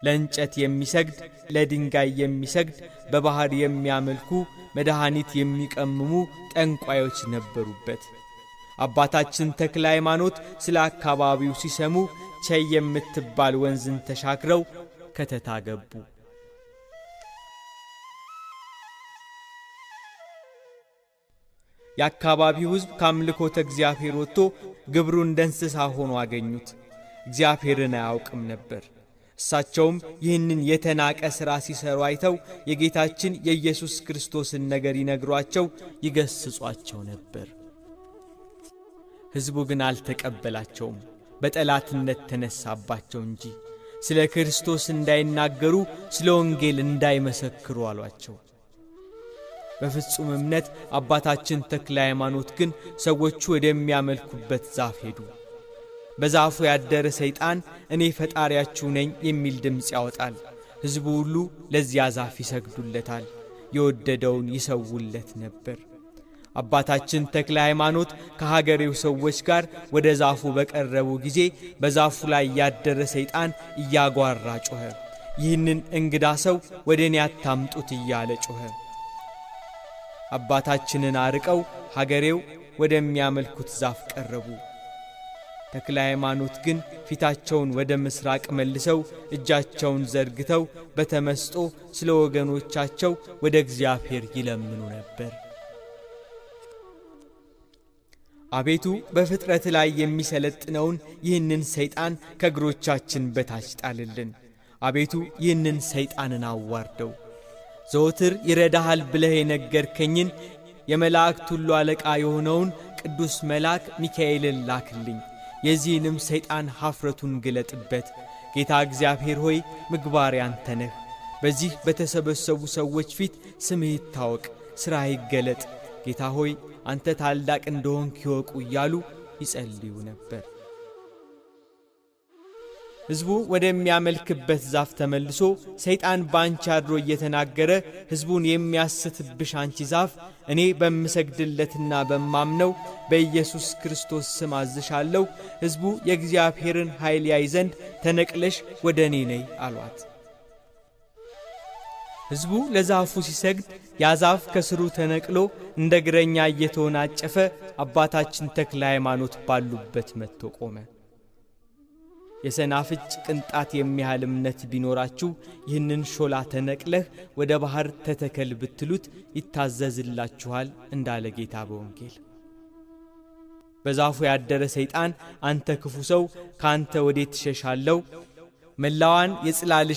ለእንጨት የሚሰግድ ለድንጋይ የሚሰግድ በባህር የሚያመልኩ መድኃኒት የሚቀምሙ ጠንቋዮች ነበሩበት። አባታችን ተክለ ሃይማኖት ስለ አካባቢው ሲሰሙ ቸይ የምትባል ወንዝን ተሻግረው ከተታ ገቡ። የአካባቢው ሕዝብ ካምልኮተ እግዚአብሔር ወጥቶ ግብሩ እንደ እንስሳ ሆኖ አገኙት። እግዚአብሔርን አያውቅም ነበር። እሳቸውም ይህንን የተናቀ ሥራ ሲሰሩ አይተው የጌታችን የኢየሱስ ክርስቶስን ነገር ይነግሯቸው ይገስጿቸው ነበር። ሕዝቡ ግን አልተቀበላቸውም፣ በጠላትነት ተነሳባቸው እንጂ ስለ ክርስቶስ እንዳይናገሩ ስለ ወንጌል እንዳይመሰክሩ አሏቸው። በፍጹም እምነት አባታችን ተክለ ሃይማኖት ግን ሰዎቹ ወደሚያመልኩበት ዛፍ ሄዱ። በዛፉ ያደረ ሰይጣን እኔ ፈጣሪያችሁ ነኝ የሚል ድምፅ ያወጣል። ሕዝቡ ሁሉ ለዚያ ዛፍ ይሰግዱለታል፣ የወደደውን ይሰውለት ነበር። አባታችን ተክለ ሃይማኖት ከሀገሬው ሰዎች ጋር ወደ ዛፉ በቀረቡ ጊዜ በዛፉ ላይ ያደረ ሰይጣን እያጓራ ጮኸ። ይህንን እንግዳ ሰው ወደ እኔ አታምጡት እያለ ጮኸ። አባታችንን አርቀው ሀገሬው ወደሚያመልኩት ዛፍ ቀረቡ። ተክለ ሃይማኖት ግን ፊታቸውን ወደ ምስራቅ መልሰው እጃቸውን ዘርግተው በተመስጦ ስለ ወገኖቻቸው ወደ እግዚአብሔር ይለምኑ ነበር። አቤቱ በፍጥረት ላይ የሚሰለጥነውን ይህንን ሰይጣን ከእግሮቻችን በታች ጣልልን። አቤቱ ይህንን ሰይጣንን አዋርደው። ዘወትር ይረዳሃል ብለህ የነገርከኝን የመላእክት ሁሉ አለቃ የሆነውን ቅዱስ መልአክ ሚካኤልን ላክልኝ። የዚህንም ሰይጣን ኀፍረቱን ግለጥበት። ጌታ እግዚአብሔር ሆይ ምግባር ያንተ ነህ። በዚህ በተሰበሰቡ ሰዎች ፊት ስምህ ይታወቅ፣ ሥራህ ይገለጥ። ጌታ ሆይ አንተ ታላቅ እንደሆንክ ይወቁ እያሉ ይጸልዩ ነበር። ሕዝቡ ወደሚያመልክበት ዛፍ ተመልሶ ሰይጣን ባንቺ አድሮ እየተናገረ ሕዝቡን የሚያስትብሽ አንቺ ዛፍ እኔ በምሰግድለትና በማምነው በኢየሱስ ክርስቶስ ስም አዝሻለሁ፣ ሕዝቡ የእግዚአብሔርን ኃይል ያይ ዘንድ ተነቅለሽ ወደ እኔ ነይ አሏት። ሕዝቡ ለዛፉ ሲሰግድ ያ ዛፍ ከስሩ ተነቅሎ እንደ እግረኛ እየተወናጨፈ አባታችን ተክለ ሃይማኖት ባሉበት መጥቶ ቆመ። የሰናፍጭ ቅንጣት የሚያህል እምነት ቢኖራችሁ ይህንን ሾላ ተነቅለህ ወደ ባህር ተተከል ብትሉት ይታዘዝላችኋል እንዳለ ጌታ በወንጌል። በዛፉ ያደረ ሰይጣን አንተ ክፉ ሰው ካንተ ወዴት ትሸሻለሁ? መላዋን የጽላል